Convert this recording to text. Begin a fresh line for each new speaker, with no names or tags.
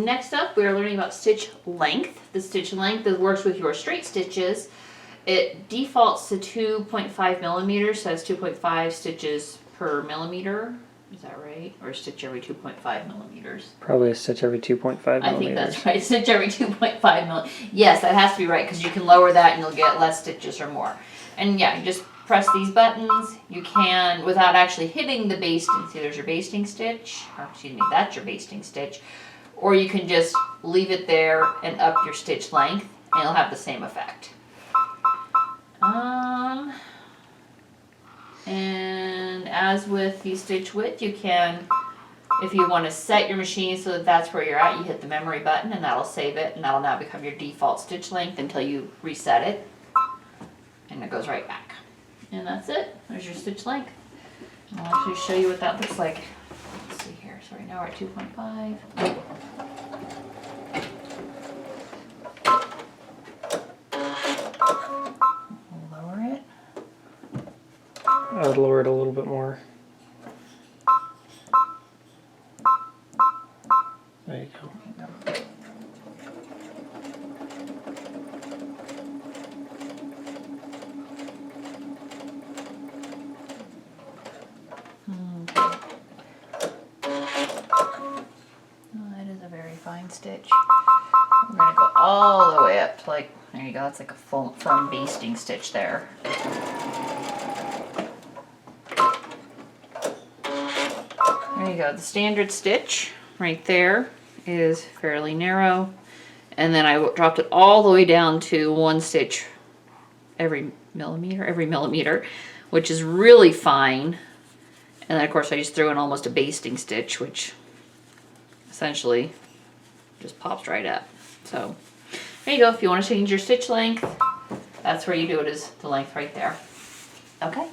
next up we are learning about stitch length. The stitch length that works with your straight stitches. It defaults to 2.5 millimeters, so it's 2.5 stitches per millimeter. Is that right? Or stitch every 2.5 millimeters?
Probably a stitch every 2.5 millimeters.
I think that's right. Stitch every 2.5 millimeters. Yes, that has to be right because you can lower that and you'll get less stitches or more. And yeah, you just press these buttons. You can, without actually hitting the basting, see there's your basting stitch, or excuse me, that's your basting stitch. Or you can just leave it there and up your stitch length and it'll have the same effect. And as with the stitch width, you can, if you want to set your machine so that that's where you're at, you hit the memory button and that'll save it and that'll now become your default stitch length until you reset it. And it goes right back. And that's it. There's your stitch length. And I'll actually show you what that looks like. Let's see here. So right now we're at 2.5. Lower it.
I would lower it a little bit more. There you go.
Fine stitch. We're going to go all the way up to like, there you go, that's like a full firm basting stitch there. There you go, the standard stitch right there is fairly narrow, and then I dropped it all the way down to 1 stitch every millimeter, which is really fine. And then of course I just threw in almost a basting stitch, which essentially just pops right up. So there you go. If you want to change your stitch length, that's where you do it, is the length right there. Okay.